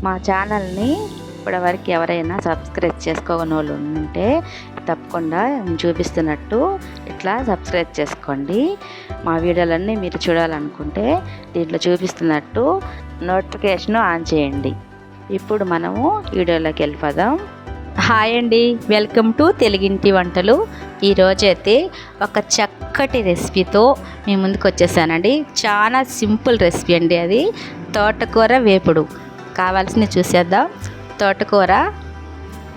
మా ఛానల్ని ఇప్పటివరకు ఎవరైనా సబ్స్క్రైబ్ చేసుకోని వాళ్ళు ఉంటే తప్పకుండా చూపిస్తున్నట్టు ఇట్లా సబ్స్క్రైబ్ చేసుకోండి. మా వీడియోలన్నీ మీరు చూడాలనుకుంటే దీంట్లో చూపిస్తున్నట్టు నోటిఫికేషన్ ఆన్ చేయండి. ఇప్పుడు మనము వీడియోలోకి వెళ్ళిపోదాం. హాయ్ అండి, వెల్కమ్ టు తెలుగింటి వంటలు. ఈరోజైతే ఒక చక్కటి రెసిపీతో మీ ముందుకు వచ్చేసానండి. చాలా సింపుల్ రెసిపీ అండి. అది తోటకూర వేపుడు. కావాల్సింది చూసేద్దాం. తోటకూర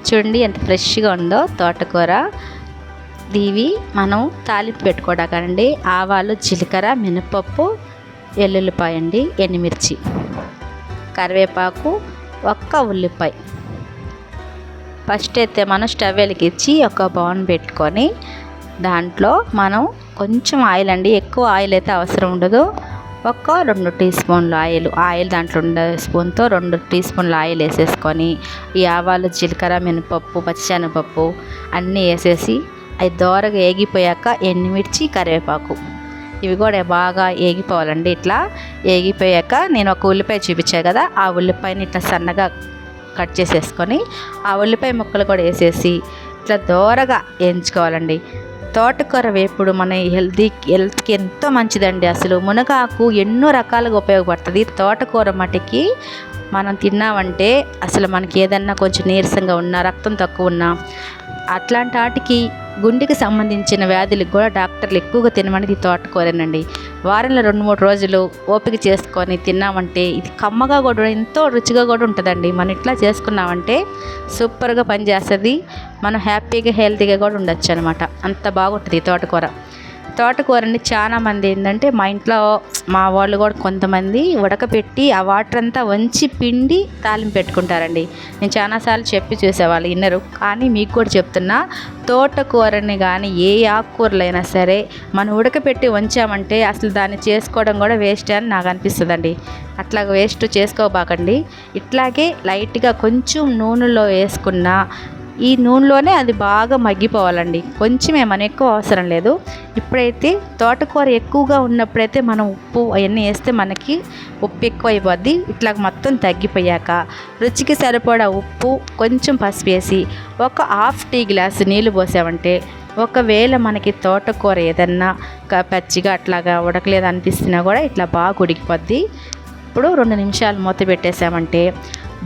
చూడండి ఎంత ఫ్రెష్గా ఉందో తోటకూర. ఇవి మనం తాలింపు పెట్టుకోవడానికండి. ఆవాలు, జీలకర్ర, మినపప్పు, వెల్లుల్లిపాయ అండి, ఎండుమిర్చి, కరివేపాకు, ఒక్క ఉల్లిపాయ. ఫస్ట్ అయితే మనం స్టవ్ వెలిగించి ఒక బౌన్ పెట్టుకొని దాంట్లో మనం కొంచెం ఆయిల్ అండి, ఎక్కువ ఆయిల్ అయితే అవసరం ఉండదు. ఒక 2 టీ స్పూన్లు ఆయిల్ దాంట్లో ఉండే స్పూన్తో 2 టీ స్పూన్లు ఆయిల్ వేసేసుకొని ఈ ఆవాలు, జీలకర్ర, మినపప్పు, పచ్చిశనగపప్పు అన్నీ వేసేసి అవి దోరగా ఏగిపోయాక ఎండుమిర్చి, కరివేపాకు ఇవి కూడా బాగా ఏగిపోవాలండి. ఇట్లా ఏగిపోయాక నేను ఒక ఉల్లిపాయ చూపించాను కదా, ఆ ఉల్లిపాయని ఇట్లా సన్నగా కట్ చేసేసుకొని ఆ ఉల్లిపాయ ముక్కలు కూడా వేసేసి ఇట్లా దోరగా వేయించుకోవాలండి. తోటకూర వేపుడు మన హెల్త్కి ఎంతో మంచిదండి. అసలు మునగాకు ఎన్నో రకాలుగా ఉపయోగపడుతుంది. తోటకూర మటుకి మనం తిన్నామంటే అసలు మనకి ఏదన్నా కొంచెం నీరసంగా ఉన్నా, రక్తం తక్కువ ఉన్నా, అట్లాంటి వాటికి గుండెకి సంబంధించిన వ్యాధులకు కూడా డాక్టర్లు ఎక్కువగా తినమనేది తోటకూరనండి. వారంలో 2-3 రోజులు ఓపిక చేసుకొని తిన్నామంటే ఇది కమ్మగా కూడా ఎంతో రుచిగా కూడా ఉంటుందండి. మనం ఇట్లా చేసుకున్నామంటే సూపర్గా పనిచేస్తుంది. మనం హ్యాపీగా హెల్తీగా కూడా ఉండొచ్చు అనమాట. అంత బాగుంటుంది ఈ తోటకూరని చాలామంది ఏంటంటే మా ఇంట్లో మా వాళ్ళు కూడా కొంతమంది ఉడకపెట్టి ఆ వాటర్ అంతా వంచి పిండి తాలింపు పెట్టుకుంటారండి. నేను చాలాసార్లు చెప్పి చూసేవాళ్ళు విన్నరు. కానీ మీకు కూడా చెప్తున్నా, తోటకూరని కానీ ఏ ఆకుకూరలైనా సరే మనం ఉడకపెట్టి వంచామంటే అసలు దాన్ని చేసుకోవడం కూడా వేస్ట్ అని నాకు అనిపిస్తుందండి. అట్లా వేస్ట్ చేసుకోబాకండి. ఇట్లాగే లైట్గా కొంచెం నూనెలో వేసుకున్న ఈ నూనెలోనే అది బాగా మగ్గిపోవాలండి. కొంచెమే, మనం ఎక్కువ అవసరం లేదు. ఇప్పుడైతే తోటకూర ఎక్కువగా ఉన్నప్పుడైతే మనం ఉప్పు అవన్నీ వేస్తే మనకి ఉప్పు ఎక్కువ అయిపోద్ది. ఇట్లా మొత్తం తగ్గిపోయాక రుచికి సరిపడా ఉప్పు, కొంచెం పసుపు వేసి ఒక హాఫ్ టీ గ్లాసు నీళ్ళు పోసామంటే ఒకవేళ మనకి తోటకూర ఏదన్నా పచ్చిగా అట్లాగా ఉడకలేదు అనిపిస్తున్నా కూడా ఇట్లా బాగా ఉడికిపోద్ది. ఇప్పుడు 2 నిమిషాలు మూత పెట్టేసామంటే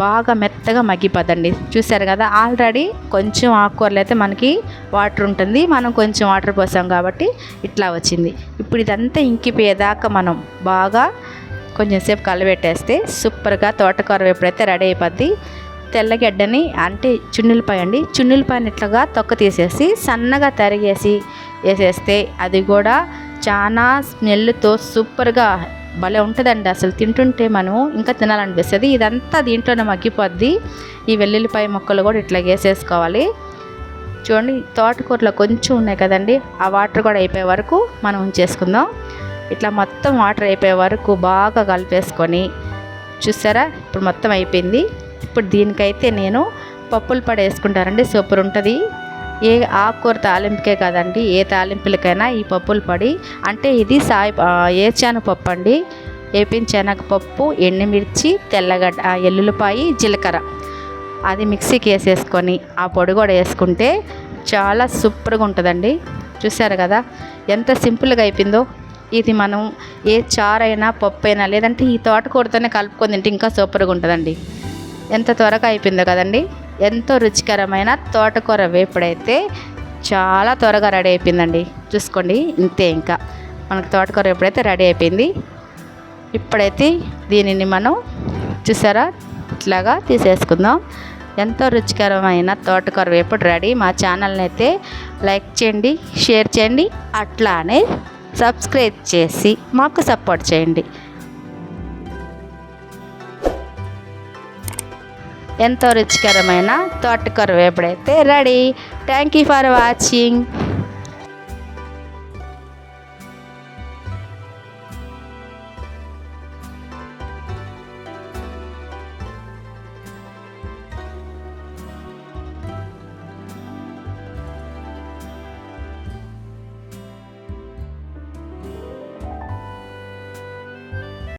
బాగా మెత్తగా మగ్గిపోద్దండి. చూసారు కదా, ఆల్రెడీ కొంచెం ఆకుకూరలు అయితే మనకి వాటర్ ఉంటుంది, మనం కొంచెం వాటర్ పోసాం కాబట్టి ఇట్లా వచ్చింది. ఇప్పుడు ఇదంతా ఇంకిపోయేదాకా మనం బాగా కొంచెం సేపు కలబెట్టేస్తే సూపర్గా తోటకూర ఎప్పుడైతే రెడీ అయిపోద్ది. తెల్లగడ్డని అంటే చున్నులపాయని ఇట్లాగా తొక్క తీసేసి సన్నగా తరిగేసి వేసేస్తే అది కూడా చాలా స్మెల్తో సూపర్గా భలే ఉంటుందండి. అసలు తింటుంటే మనం ఇంకా తినాలనిపిస్తుంది. ఇదంతా దీంట్లోనే మగ్గిపోద్ది. ఈ వెల్లుల్లిపాయ ముక్కలు కూడా ఇట్లా వేసేసుకోవాలి. చూడండి, తోటకూరలో కొంచెం ఉన్నాయి కదండి, ఆ వాటర్ కూడా అయిపోయే వరకు మనం ఉంచేసుకుందాం. ఇట్లా మొత్తం వాటర్ అయిపోయే వరకు బాగా కలిపేసుకొని చూసారా, ఇప్పుడు మొత్తం అయిపోయింది. ఇప్పుడు దీనికైతే నేను పప్పుల పొడి వేసుకుంటానండి. సూపర్ ఉంటుంది. ఏ ఆకుకూర తాలింపుకే కదండి, ఏ తాలింపులకైనా ఈ పప్పుల పొడి అంటే ఇది ఏరుశనగపప్పు అండి. వేపిన శనగపప్పు, ఎండుమిర్చి, తెల్లగడ్డ, ఎల్లుల్లిపాయ, జీలకర్ర అది మిక్సీకి వేసేసుకొని ఆ పొడి కూడా వేసుకుంటే చాలా సూపర్గా ఉంటుందండి. చూసారు కదా ఎంత సింపుల్గా అయిపోయిందో. ఇది మనం ఏ చారైనా, పప్పు అయినా, లేదంటే ఈ తోటకూరతోనే కలుపుకొని తింటే ఇంకా సూపర్గా ఉంటుందండి. ఎంత త్వరగా అయిపోయిందో కదండి. ఎంతో రుచికరమైన తోటకూర వేపుడైతే చాలా త్వరగా రెడీ అయిపోయిందండి. చూసుకోండి, ఇంతే. ఇంకా మనకు తోటకూర వేపుడైతే రెడీ అయిపోయింది. ఇప్పుడైతే దీనిని మనం చూసారా ఇట్లాగా తీసేసుకుందాం. ఎంతో రుచికరమైన తోటకూర వేపుడు రెడీ. మా ఛానల్ని అయితే లైక్ చేయండి, షేర్ చేయండి, అట్లానే సబ్స్క్రైబ్ చేసి మాకు సపోర్ట్ చేయండి. ఎంతో రుచికరమైన తోటకూర వేపుడైతే ready. Thank you for watching.